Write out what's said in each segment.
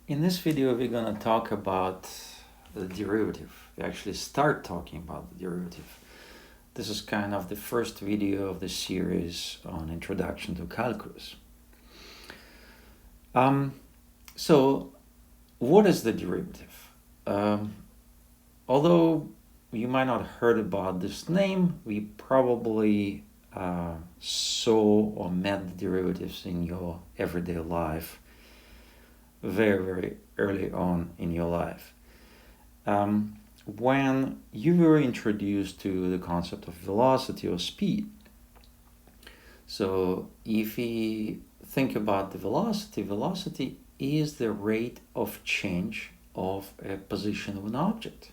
In this video, we're going to talk about the derivative. We actually start talking about the derivative. This is kind of the first video of the series on Introduction to Calculus. So, what is the derivative? Although you might not have heard about this name, we probably saw or met the derivatives in your everyday life very, very early on in your life. When you were introduced to the concept of velocity or speed. So if we think about the velocity is the rate of change of a position of an object.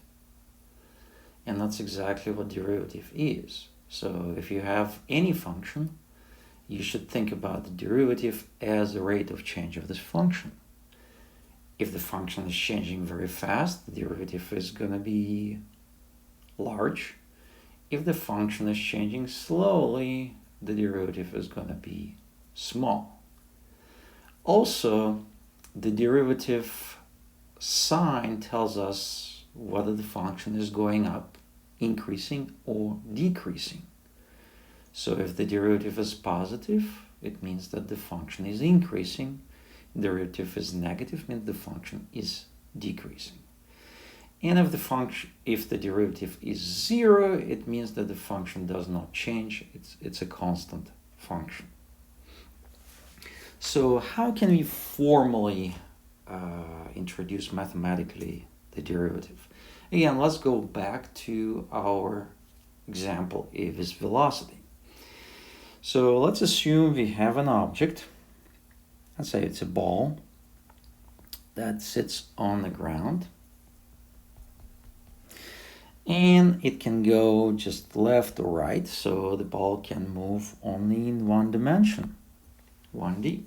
And that's exactly what derivative is. So if you have any function, you should think about the derivative as the rate of change of this function. If the function is changing very fast, the derivative is going to be large. If the function is changing slowly, the derivative is going to be small. Also, the derivative sign tells us whether the function is going up, increasing, or decreasing. So if the derivative is positive, it means that the function is increasing. Derivative is negative, means the function is decreasing. And if the derivative is 0, it means that the function does not change. It's a constant function. So how can we formally introduce mathematically the derivative? Again, let's go back to our example of this velocity. So let's assume we have an object. Let's say it's a ball that sits on the ground. And it can go just left or right, so the ball can move only in one dimension, 1D.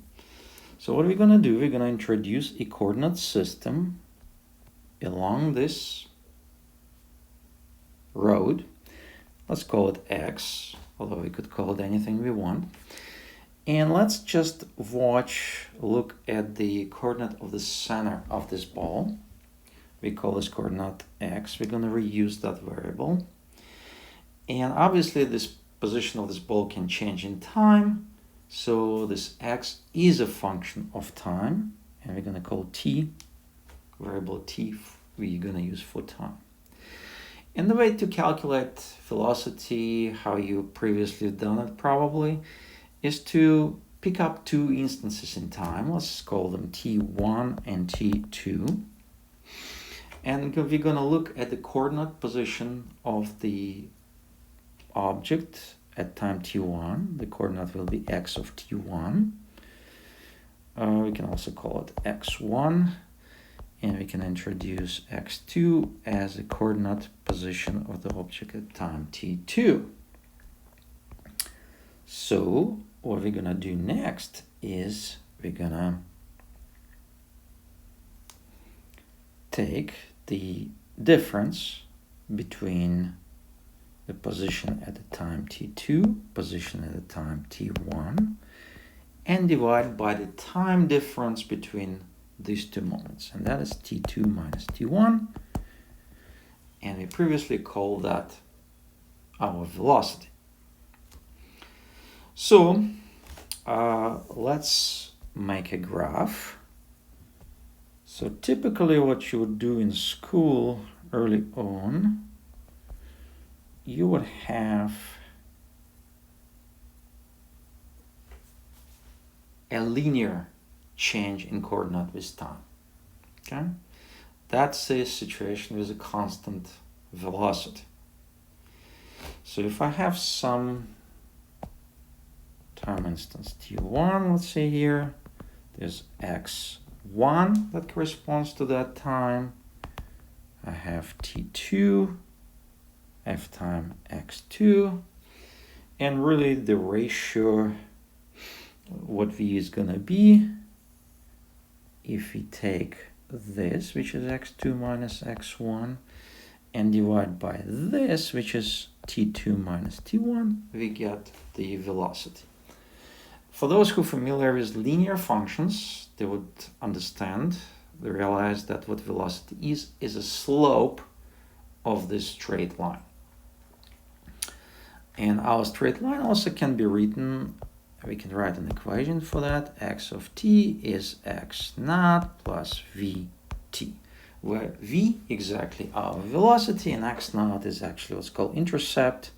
So what are we going to do? We're going to introduce a coordinate system along this road. Let's call it X, although we could call it anything we want. And let's just look at the coordinate of the center of this ball. We call this coordinate X. We're going to reuse that variable. And obviously this position of this ball can change in time. So this X is a function of time. And we're going to call T, variable T, we're going to use for time. And the way to calculate velocity, how you previously done it probably, is to pick up two instances in time. Let's call them T1 and T2. And we're going to look at the coordinate position of the object at time T1. The coordinate will be X of T1. We can also call it X1. And we can introduce X2 as a coordinate position of the object at time T2. So what we're going to do next is we're going to take the difference between the position at the time T2, position at the time T1, and divide by the time difference between these two moments. And that is T2 minus T1. And we previously called that our velocity. So let's make a graph. So typically what you would do in school early on, you would have a linear change in coordinate with time. Okay? That's a situation with a constant velocity. So if I have some time instance T1, let's say here, there's X1 that corresponds to that time. I have T2, F time X2, and really the ratio, what V is gonna be, if we take this, which is X2 minus X1, and divide by this, which is T2 minus T1, we get the velocity. For those who are familiar with linear functions, they would understand we realize that what velocity is a slope of this straight line. And our straight line also can be written, we can write an equation for that. X of t is x naught plus vt, where v exactly our velocity and x naught is actually what's called intercept,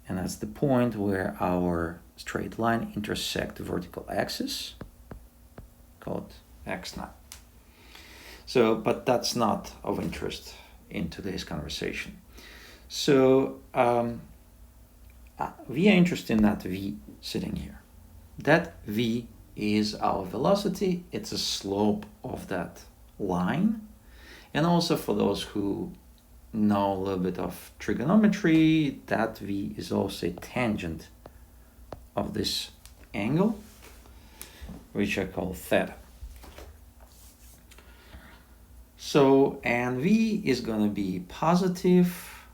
and that's the point where our straight line intersect the vertical axis, called x naught. So, but that's not of interest in today's conversation. So we are interested in that v sitting here. That v is our velocity. It's a slope of that line. And also for those who know a little bit of trigonometry, that v is also a tangent of this angle, which I call theta. So, and v is going to be positive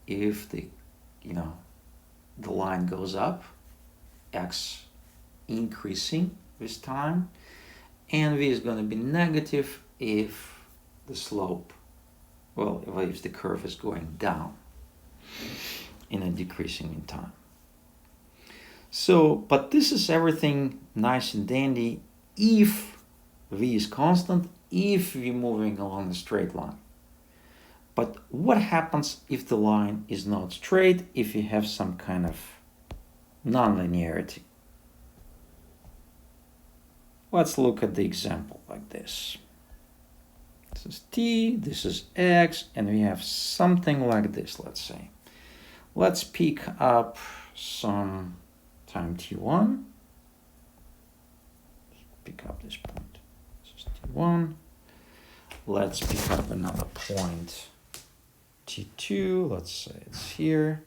if the line goes up, x increasing with time, and v is going to be negative if the slope, well, if the curve is going down in a decreasing in time. So, but this is everything nice and dandy if v is constant, if we're moving along a straight line. But what happens if the line is not straight, if you have some kind of nonlinearity? Let's look at the example like this. This is t, this is x, and we have something like this, let's say. Let's pick up some time t1. Pick up this point. This is t1. Let's pick up another point t2. Let's say it's here.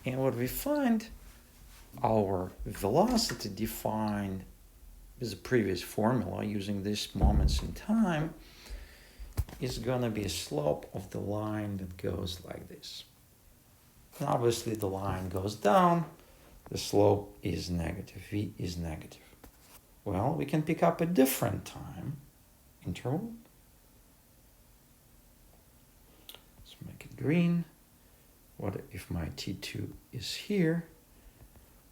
And what we find, our velocity defined with the previous formula using these moments in time is going to be a slope of the line that goes like this. And obviously the line goes down, the slope is negative, v is negative. Well, we can pick up a different time interval. Let's make it green. What if my t2 is here?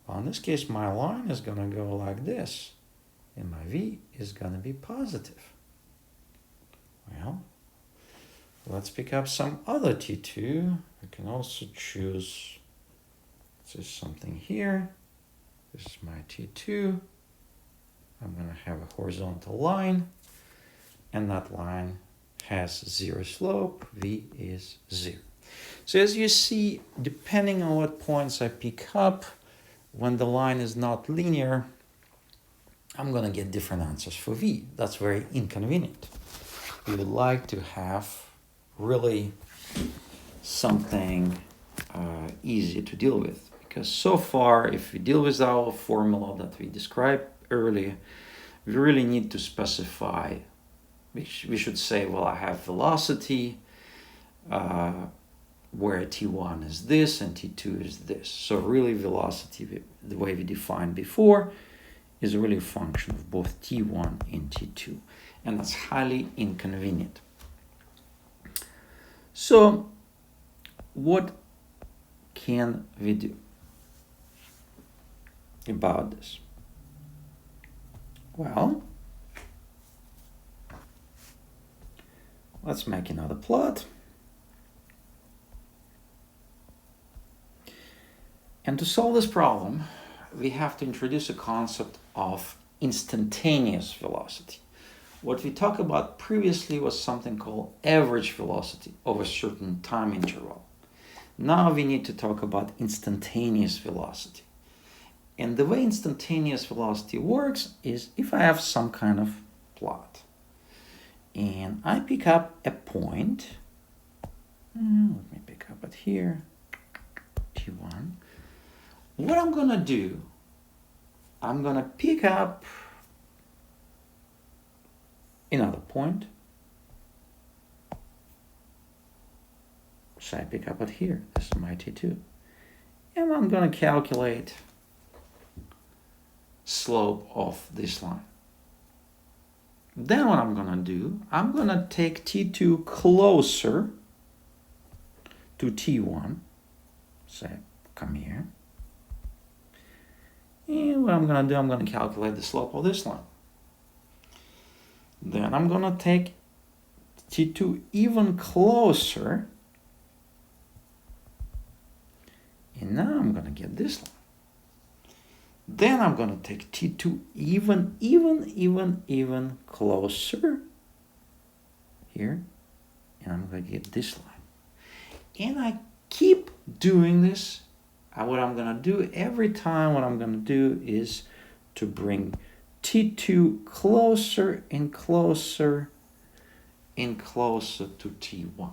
Well, in this case, my line is going to go like this, and my v is going to be positive. Well, let's pick up some other t2. I can also choose, this is something here. This is my t2. I'm going to have a horizontal line, and that line has zero slope. V is 0. So as you see, depending on what points I pick up, when the line is not linear, I'm going to get different answers for v. That's very inconvenient. We would like to have really something easy to deal with, because so far, if we deal with our formula that we described earlier, we really need to specify, which we should say, well, I have velocity where t1 is this and t2 is this. So really velocity, the way we defined before, is really a function of both t1 and t2, and that's highly inconvenient. So what can we do about this? Well, let's make another plot. And to solve this problem, we have to introduce a concept of instantaneous velocity. What we talked about previously was something called average velocity over a certain time interval. Now we need to talk about instantaneous velocity. And the way instantaneous velocity works is if I have some kind of plot and I pick up a point, let me pick up it here, t1. What I'm going to do, I'm going to pick up another point. So I pick up it here. This is my t2. And I'm going to calculate slope of this line. Then what I'm gonna do, I'm gonna take t2 closer to t1. Say, come here. And what I'm gonna do, I'm gonna calculate the slope of this line. Then I'm gonna take t2 even closer. And now I'm gonna get this line. Then I'm gonna take t2 even closer here. And I'm gonna get this line. And I keep doing this. What I'm gonna do every time, what I'm gonna do is to bring t2 closer and closer and closer to t1.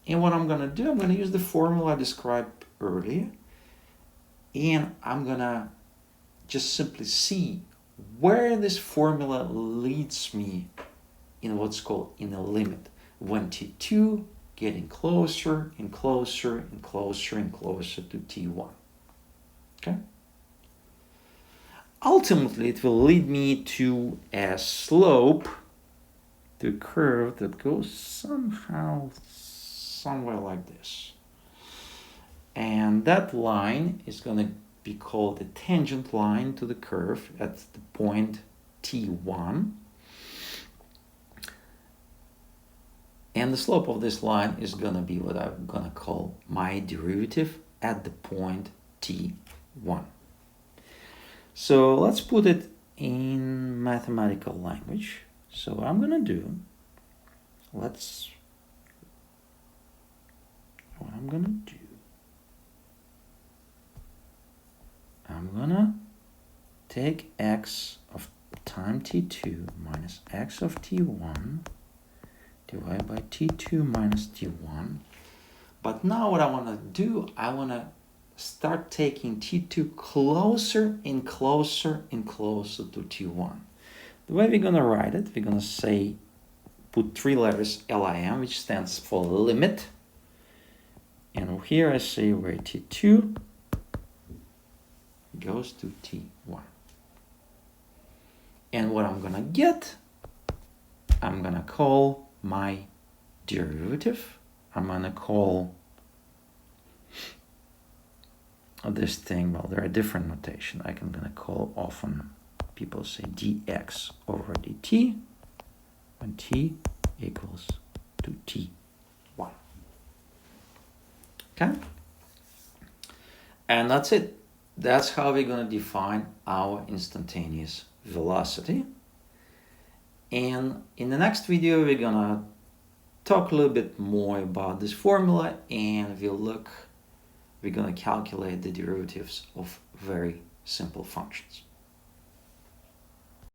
And what I'm gonna do, I'm gonna use the formula I described earlier, and I'm gonna just simply see where this formula leads me in what's called in a limit, when t2 getting closer and closer and closer and closer to t1. Okay? Ultimately, it will lead me to a slope, to a curve that goes somehow somewhere like this. And that line is going to be called the tangent line to the curve at the point t1. And the slope of this line is going to be what I'm going to call my derivative at the point t1. So let's put it in mathematical language. So what I'm going to do, what I'm going to do, I'm going to take x of time t2 minus x of t1 divided by t2 minus t1. But now what I want to do, I want to start taking t2 closer and closer and closer to t1. The way we're going to write it, we're going to say, put three letters LIM, which stands for limit. And here I say where t2 goes to t1. And what I'm going to get, I'm going to call my derivative. I'm going to call this thing, well, there are different notation. I'm going to call, often people say dx over dt when t equals to t1. Okay? And that's it. That's how we're going to define our instantaneous velocity. And in the next video, we're going to talk a little bit more about this formula, and we're going to calculate the derivatives of very simple functions.